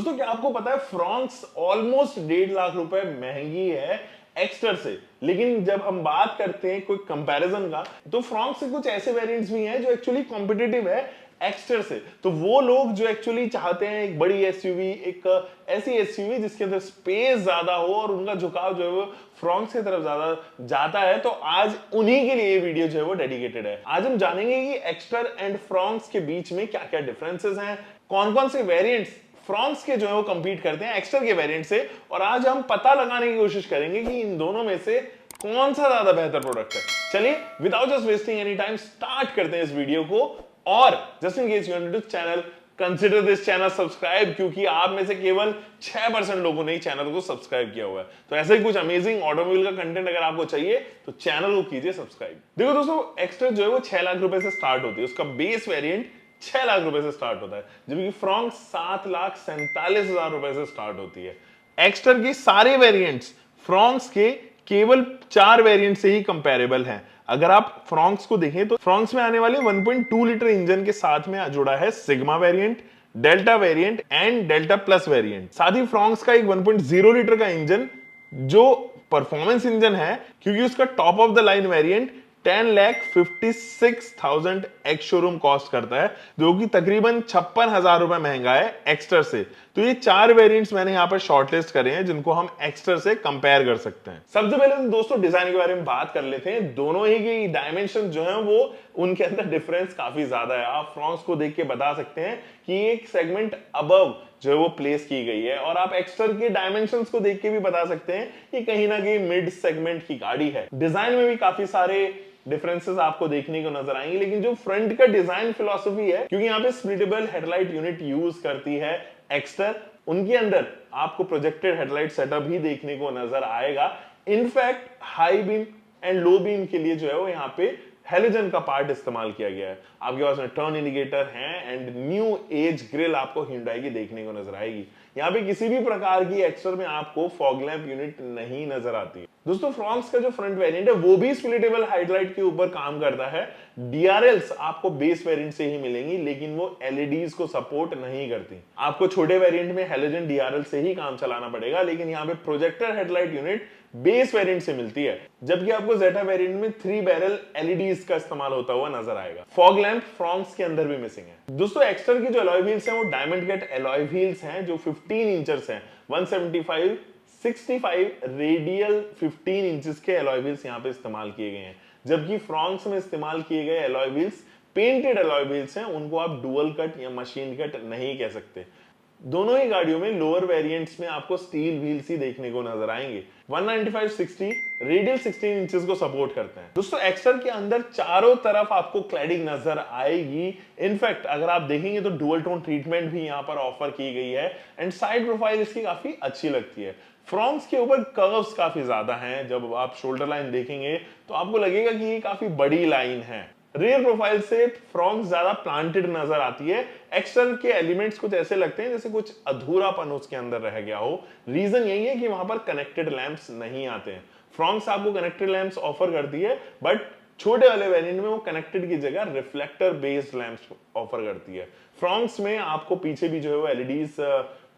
दोस्तों क्या आपको पता है फ्रॉन्क्स ऑलमोस्ट 1.5 लाख रुपए महंगी है एक्स्टर से। लेकिन जब हम बात करते हैं कोई कंपैरिजन का तो फ्रॉन्क्स से कुछ ऐसे वेरिएंट्स भी हैं जो एक्चुअली कॉम्पिटिटिव है एक्स्टर से। तो वो लोग जो एक्चुअली चाहते हैं एक बड़ी एसयूवी, एक ऐसी एसयूवी जिसके अंदर स्पेस ज्यादा हो और उनका झुकाव जो है वो फ्रॉन्क्स की तरफ ज्यादा जाता है, तो आज उन्हीं के लिए ये वीडियो जो है वो डेडिकेटेड है। आज हम जानेंगे कि एक्स्टर एंड फ्रॉन्क्स के बीच में क्या क्या डिफरेंसेस हैं, कौन कौन से वेरिएंट्स फ्रॉन्क्स के जो है वो कंपीट करते हैं एक्स्टर के वेरिएंट से, और आज हम पता लगाने की कोशिश करेंगे कि इन दोनों में से कौन सा ज्यादा बेहतर प्रोडक्ट है। चलिए without just wasting any time start करते हैं इस वीडियो को। और just in case you want to channel, consider this channel subscribe, क्योंकि आप में से केवल 6% लोगों ने चैनल को सब्सक्राइब किया हुआ है। तो ऐसे ही कुछ अमेजिंग ऑटोमोबाइल का कंटेंट अगर आपको चाहिए तो चैनल को कीजिए सब्सक्राइब। देखो दोस्तों, एक्स्टर जो है वो 6 लाख रुपए से स्टार्ट होती है, उसका बेस वेरिएंट 6 लाख रुपए से स्टार्ट होता है, जबकि फ्रॉन्क्स 7,47,000 रुपए से स्टार्ट होती है। एक्स्टर के सारे वेरिएंट्स फ्रॉन्क्स के केवल 4 वेरिएंट से ही कंपैरेबल हैं। अगर आप फ्रॉन्क्स को देखें तो फ्रॉन्क्स में आने वाले 1.2 लीटर इंजन के साथ में जुड़ा है sigma variant, delta variant and delta plus variant. साथ ही फ्रॉन्क्स का एक 1.0 लीटर का इंजन जो परफॉर्मेंस इंजन है, क्योंकि उसका top of the line variant 10,56,000 ex showroom cost करता है, जो कि तकरीबन 56,000 रुपए महंगा है एक्स्टर से। तो ये 4 वेरिएंट्स मैंने यहां पर शॉर्टलिस्ट करे हैं जिनको हम एक्स्टर से कंपेयर कर सकते हैं। सबसे पहले तो दोस्तों डिजाइन के बारे में बात कर लेते हैं। दोनों ही की डायमेंशन जो है वो उनके अंदर डिफरेंस काफी ज्यादा है। आप फ्रॉन्क्स को देख के बता सकते हैं कि एक सेगमेंट अबव जो है वो प्लेस की गई है, और आप एक्स्टर के डायमेंशंस को देख के भी बता सकते हैं कि कहीं ना कहीं मिड सेगमेंट की गाड़ी है। डिजाइन में भी काफी सारे डिफरेंसेस आपको देखने को नजर आएंगे, लेकिन जो फ्रंट का डिजाइन फिलॉसफी है, क्योंकि यहाँ पे स्प्लिटेबल हेडलाइट यूनिट यूज करती है एक्स्टर, उनके अंदर आपको प्रोजेक्टेड हेडलाइट सेटअप ही देखने को नजर आएगा। In fact high beam and low beam के लिए जो है वो यहाँ पे हेलोजन का पार्ट इस्तेमाल किया गया है। आपके पास में टर्न इंडिकेटर है एंड न्यू एज ग्रिल आपको Hyundai की देखने को नजर आएगी। यहाँ पे किसी भी प्रकार की एक्स्टर में आपको फॉग लैंप यूनिट नहीं नजर आती है। दोस्तों फ्रॉन्क्स का जो फ्रंट वेरिएंट है वो भी स्प्लिटेबल हेडलाइट के ऊपर काम करता है। डीआरएल्स आपको बेस वेरिएंट से ही मिलेंगी, लेकिन वो एलईडीज को सपोर्ट नहीं करती। आपको छोटे वेरिएंट में हेलोजन डीआरएल से ही काम चलाना पड़ेगा, लेकिन यहाँ पे projector headlight unit base variant से मिलती है, जबकि आपको जेटा वेरिएंट में 3 बैरल एलईडीज का इस्तेमाल होता हुआ नजर आएगा। फॉग लैंप फ्रॉन्क्स के अंदर भी मिसिंग है। दोस्तों एक्स्टर की जो अलॉय व्हील्स हैं वो डायमंड कट अलॉय व्हील्स हैं जो 15 इंचेस हैं। 175 65 रेडियल 15 इंचेस के अलॉय व्हील्स यहाँ पे इस्तेमाल किए गए हैं, जबकि फ्रॉन्क्स में इस्तेमाल किए गए alloy wheels painted alloy wheels हैं, उनको आप डुअल कट या मशीन कट नहीं कह सकते। दोनों ही गाड़ियों में लोअर वेरिएंट्स में आपको स्टील व्हील्स ही देखने को नजर आएंगे। 195/60 रेडियल 16 इंचेस को सपोर्ट करते हैं। दोस्तों एक्स्टर के अंदर चारों तरफ आपको क्लैडिंग नजर आएगी। इनफैक्ट अगर आप देखेंगे तो डुअल टोन ट्रीटमेंट भी यहाँ पर ऑफर की गई है एंड साइड प्रोफाइल इसकी काफी अच्छी लगती है। फ्रॉन्क्स के ऊपर कर्व्स काफी ज्यादा हैं। जब आप शोल्डर लाइन देखेंगे तो आपको लगेगा कि ये काफी बड़ी लाइन है। रियर प्रोफाइल से फ्रॉन्क्स ज्यादा प्लांटेड नजर आती है। एक्स्टर के एलिमेंट्स कुछ ऐसे लगते हैं जैसे कुछ अधूरापन उसके अंदर रह गया हो। रीजन यही है कि वहां पर कनेक्टेड लैंप्स नहीं आते हैं। फ्रॉन्क्स आपको कनेक्टेड लैंप्स ऑफर करती है, बट छोटे वाले वेरिएंट में वो कनेक्टेड की जगह रिफ्लेक्टर बेस्ड लैंप्स ऑफर करती है। फ्रॉन्क्स में आपको पीछे भी जो है वो एलईडीज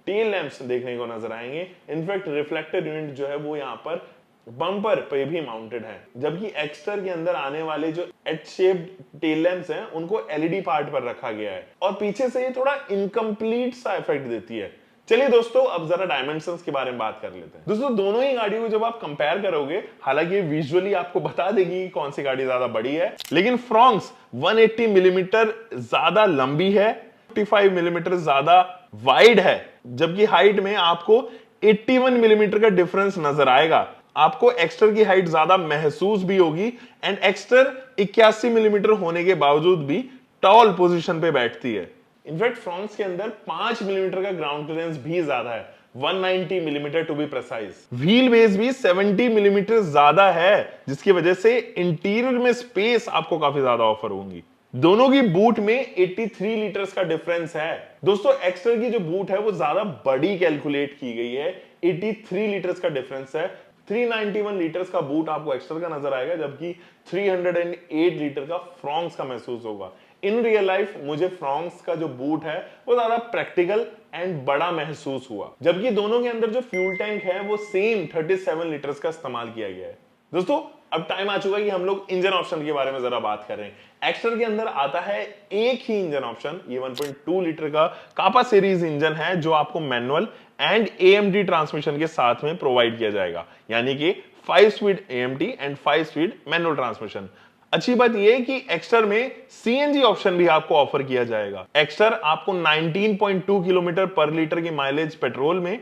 टेल लैंप्स देखने को नजर आएंगे। इनफैक्ट रिफ्लेक्टर यूनिट जो है वो यहाँ पर बम्पर पे भी माउंटेड है, जबकि एक्स्टर के अंदर आने वाले जो एच शेप्ड टेल लैंप्स हैं उनको एलईडी पार्ट पर रखा गया है, और पीछे से ये थोड़ा इनकम्प्लीट सा इफेक्ट देती है। चलिए दोस्तों अब जरा डायमेंशंस के बारे में बात कर लेते हैं। दोस्तों दोनों ही गाड़ियों को जब आप कंपेयर करोगे, हालांकि विजुअली आपको बता देगी कौन सी गाड़ी ज्यादा बड़ी है, लेकिन फ्रॉन्क्स 180 मिलीमीटर ज्यादा लंबी है, 55 मिलीमीटर ज्यादा वाइड है, जबकि हाइट में आपको 81 मिलीमीटर का डिफरेंस नजर आएगा। आपको एक्स्टर की हाइट ज्यादा महसूस भी होगी एंड एक्स्टर 81 मिलीमीटर होने के बावजूद भी टॉल पोजीशन पे बैठती है। इनफैक्ट फ्रॉन्क्स के अंदर 5 मिलीमीटर का ग्राउंड क्लियरेंस भी ज्यादा है, 190 millimetre to be precise. Wheel base भी 70 मिलीमीटर ज्यादा है, जिसकी वजह से इंटीरियर में स्पेस आपको काफी ज्यादा ऑफर होंगी। दोनों की बूट में 83 लीटर्स का डिफरेंस है। दोस्तों एक्स्टर की जो बूट है वो ज्यादा बड़ी कैलकुलेट की गई है, 83 लीटर्स का डिफरेंस है। 391 लीटर्स का बूट आपको एक्स्टर का नजर आएगा, जबकि 308 लीटर का फ्रॉन्क्स का महसूस होगा। इन रियल लाइफ मुझे फ्रॉन्क्स का जो बूट है वो ज्यादा प्रैक्टिकल एंड बड़ा महसूस हुआ, जबकि दोनों के अंदर जो फ्यूल टैंक है वो सेम 37 लीटर्स का इस्तेमाल किया गया है। दोस्तों अब टाइम आ चुका है कि हम लोग इंजन ऑप्शन के बारे में जरा बात कर रहे हैं। एक्स्टर के अंदर आता है एक ही इंजन ऑप्शन, ये 1.2 लीटर का कापा सीरीज इंजन है जो आपको मैनुअल एंड एएमडी ट्रांसमिशन के साथ में प्रोवाइड किया जाएगा, यानी कि 5 speed AMD and 5 speed manual transmission. अच्छी बात यह है कि एक्स्टर में सीएनजी ऑप्शन भी आपको ऑफर किया जाएगा। एक्स्टर आपको 19.2 किलोमीटर पर लीटर की माइलेज पेट्रोल में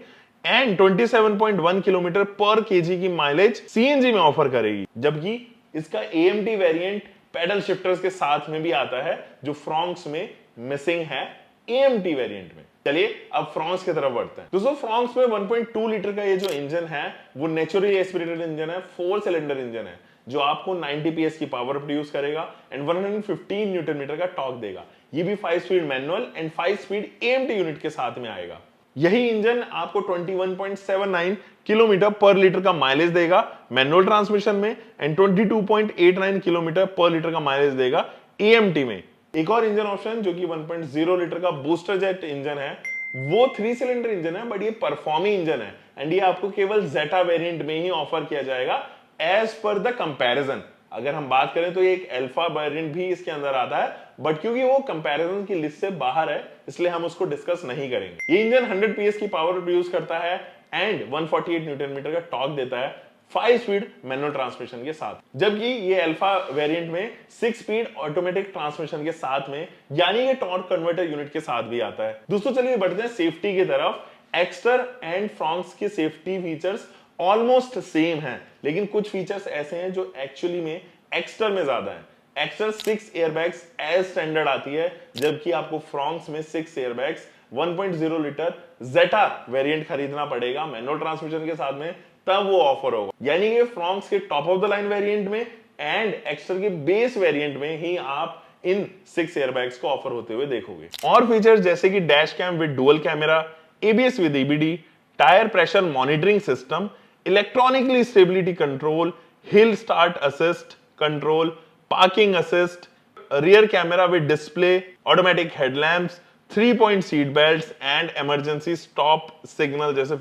एंड 27.1 किलोमीटर पर केजी की माइलेज सीएनजी में ऑफर करेगी, जबकि इसका एएमटी वेरिएंट पैडल शिफ्टर्स के साथ में भी आता है जो फ्रॉन्क्स में मिसिंग है एएमटी वेरिएंट में। चलिए अब फ्रॉन्क्स की तरफ बढ़ते हैं। दोस्तों फ्रॉन्क्स में 1.2 लीटर का ये जो इंजन है वो नेचुरली एस्पिरेटेड इंजन है, 4 सिलेंडर इंजन है जो आपको 90 पीएस की पावर प्रोड्यूस करेगा एंड 115 न्यूटन मीटर का टॉर्क देगा। ये भी 5 speed manual and 5 speed AMT unit के साथ में आएगा। यही इंजन आपको 21.79 किलोमीटर पर लीटर का माइलेज देगा मैनुअल ट्रांसमिशन में एंड 22.89 किलोमीटर पर लीटर का माइलेज देगा एएमटी में। एक और इंजन ऑप्शन जो कि 1.0 लीटर का बूस्टर जेट इंजन है, वो 3 सिलेंडर इंजन है बट ये परफॉर्मिंग इंजन है एंड ये आपको केवल जेटा वेरिएंट में ही ऑफर किया जाएगा एज पर द कंपैरिजन। अगर हम बात करें तो एक अल्फा वेरिएंट भी इसके अंदर आता है बट क्योंकि वो कंपैरिजन की लिस्ट से बाहर है इसलिए हम उसको डिस्कस नहीं करेंगे। ये इंजन 100 पीएस की पावर प्रोड्यूस करता है एंड 148 न्यूटन मीटर का टॉर्क देता है 5 स्पीड मैनुअल ट्रांसमिशन के साथ, जबकि ये अल्फा वेरिएंट में 6 स्पीड ऑटोमेटिक ट्रांसमिशन के साथ में यानी कि टॉर्क कन्वर्टर यूनिट के साथ भी आता है। दोस्तों चलिए बढ़ते हैं सेफ्टी की तरफ। एक्स्टर एंड फ्रॉन्क्स के सेफ्टी फीचर्स ऑलमोस्ट सेम हैं, लेकिन कुछ फीचर्स ऐसे हैं जो एक्चुअली में एक्स्टर में ज्यादा है। एक्स्टर 6 एयरबैग्स एज स्टैंडर्ड आती है, जबकि आपको फ्रॉन्क्स में 6 एयरबैग्स 1.0 लीटर जेटा वेरिएंट खरीदना पड़ेगा मैनुअल ट्रांसमिशन के साथ में, तब वो ऑफर होगा। यानी कि फ्रॉन्क्स के top of the line variant में एंड एक्स्टर के बेस वेरिएंट में ही आप इन 6 एयरबैग्स को ऑफर होते हुए देखोगे। और फीचर्स जैसे कि dash cam with dual camera, ABS with EBD, tyre pressure monitoring system, electronically stability control, hill start assist control, parking assist, rear camera with display, automatic headlamps, 3-point seat belts and emergency stop signal जैसे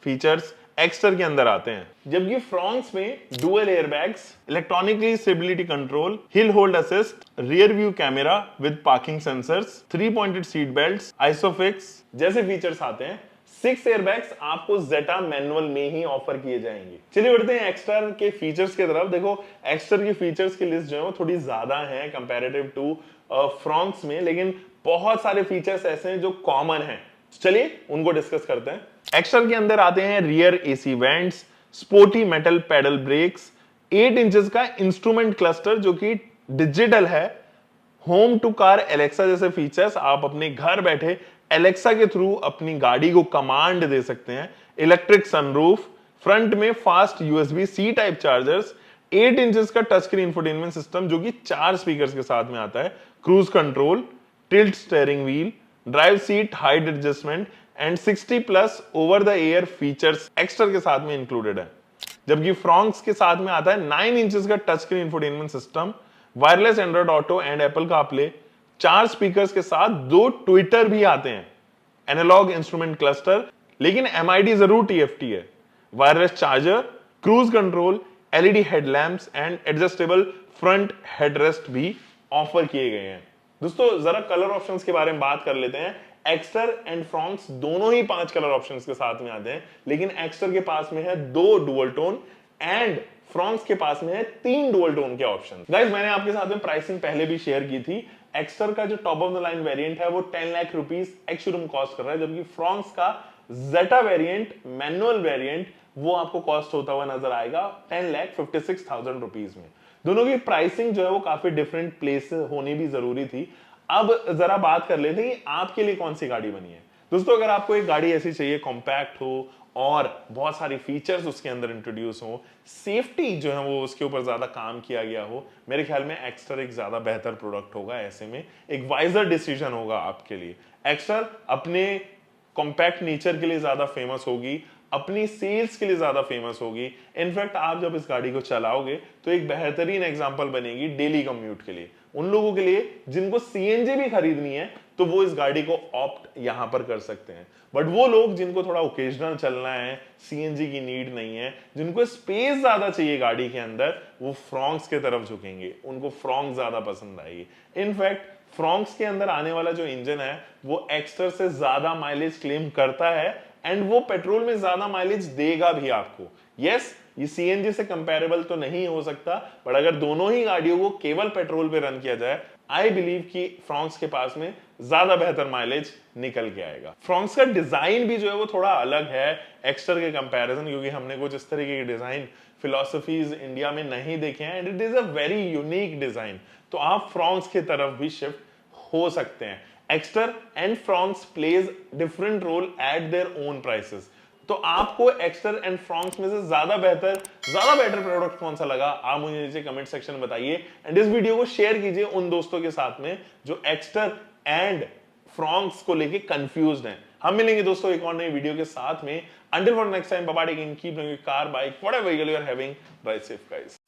features Exter के अंदर आते हैं। जबकि Fronx में dual airbags, electronically stability control, hill hold assist, rear view camera with parking sensors, 3-pointed seat belts, Isofix जैसे features आते हैं। 6 एयरबैग्स आपको जेटा मैनुअल में ही ऑफर किए जाएंगे। चलिए बढ़ते हैं एक्स्टर के फीचर्स की तरफ। देखो एक्स्टर की फीचर्स की लिस्ट जो है वो थोड़ी ज्यादा है कंपैरेटिव टू फ्रॉन्क्स में, लेकिन बहुत सारे फीचर्स ऐसे हैं जो कॉमन हैं। चलिए उनको डिस्कस करते हैं। एक्स्टर के अंदर आते हैं rear AC vents, sporty metal pedal brakes, 8 inches का इंस्ट्रूमेंट क्लस्टर जो कि डिजिटल है, होम टू कार एलेक्सा जैसे फीचर्स, आप अपने घर बैठे एलेक्सा के थ्रू अपनी गाड़ी को कमांड दे सकते हैं, इलेक्ट्रिक सनरूफ, फ्रंट में fast USB C type chargers, 8 inches का टच स्क्रीन इंफोटेनमेंट सिस्टम जो कि 4 स्पीकर्स के साथ में आता है, cruise control, tilt steering wheel, drive seat height adjustment and 60+ over the air features Exter के साथ में इंक्लूडेड है। जबकि फ्रॉन्क्स के साथ में आता है 9 इंचेस का touch screen infotainment system, wireless Android auto and Apple CarPlay, 4 speakers के साथ 2 ट्विटर भी आते हैं, एनालॉग इंस्ट्रूमेंट क्लस्टर, लेकिन एमआईडी जरूर टीएफटी है, wireless charger, cruise control, LED headlamps and adjustable front headrest भी ऑफर किए गए हैं। दोस्तों जरा कलर ऑप्शंस के बारे में बात कर लेते हैं। एक्स्टर एंड फ्रॉन्क्स दोनों ही 5 कलर ऑप्शंस के साथ में आते हैं, लेकिन एक्स्टर के पास में है 2 डुअल टोन एंड फ्रॉन्क्स के पास में है 3 डुअल टोन के ऑप्शन। गाइस मैंने आपके साथ में प्राइसिंग पहले भी शेयर की थी। एक्स्टर का जो top of the line variant है वो 10 lakh rupees ex showroom cost कर रहा है, जबकि फ्रॉन्क्स का जेटा वेरिएंट मैनुअल वेरिएंट वो आपको कॉस्ट होता हुआ नजर आएगा 10,56,000 रुपीस में। दोनों की प्राइसिंग जो है वो काफी डिफरेंट प्लेस होनी भी जरूरी थी। अब जरा बात कर लेते हैं कि आपके लिए कौन सी गाड़ी बनी है। दोस्तों अगर आपको एक गाड़ी ऐसी चाहिए कॉम्पैक्ट हो और बहुत सारी फीचर्स उसके अंदर इंट्रोड्यूस हो, सेफ्टी जो है वो उसके ऊपर ज्यादा काम किया गया हो, मेरे ख्याल में एक्स्टर एक ज्यादा बेहतर प्रोडक्ट होगा। ऐसे में एक वाइजर डिसीजन होगा आपके लिए। एक्स्टर अपने कॉम्पैक्ट नेचर के लिए ज्यादा फेमस होगी, अपनी सेल्स के लिए ज्यादा फेमस होगी। इनफैक्ट आप जब इस गाड़ी को चलाओगे तो एक बेहतरीन एग्जांपल बनेगी डेली कम्यूट के लिए, उन लोगों के लिए जिनको सीएनजी भी खरीदनी है तो वो इस गाड़ी को ऑप्ट यहां पर कर सकते हैं। बट वो लोग जिनको थोड़ा ओकेजनल चलना है, सीएनजी की नीड नहीं है, जिनको स्पेस ज्यादा चाहिए गाड़ी के अंदर, वो फ्रॉन्क्स के तरफ झुकेंगे, उनको फ्रॉन्क्स ज्यादा पसंद आएगी। इनफैक्ट फ्रॉन्क्स के अंदर आने वाला जो इंजन है वो एक्स्टर से ज्यादा माइलेज क्लेम करता है एंड वो पेट्रोल में ज्यादा माइलेज देगा भी आपको। यस, ये सीएनजी से कंपैरेबल तो नहीं हो सकता, बट अगर दोनों ही गाड़ियों को केवल पेट्रोल पे रन किया जाए, आई बिलीव कि फ्रॉन्क्स के पास में ज्यादा बेहतर माइलेज निकल के आएगा। फ्रॉन्क्स का डिजाइन भी जो है वो थोड़ा अलग है एक्स्टर के कंपैरिजन, क्योंकि हमने कुछ इस तरीके के डिजाइन फिलोसफीज इंडिया में नहीं देखे हैं and it is a very unique design. तो आप फ्रॉन्क्स की तरफ भी शिफ्ट हो सकते हैं। Exter and Fronx plays different role at their own prices. तो आपको एक्स्टर एंड फ्रॉन्क्स में से ज्यादा बेटर प्रोडक्ट कौन सा लगा, आप मुझे नीचे कमेंट सेक्शन में बताइए एंड इस वीडियो को शेयर कीजिए उन दोस्तों के साथ में जो एक्स्टर एंड फ्रॉन्क्स को लेके कंफ्यूज्ड हैं। हम मिलेंगे दोस्तों एक और नई वीडियो के साथ में। Until for next time, bye bye, keep doing car bike whatever vehicle you are having, drive safe guys.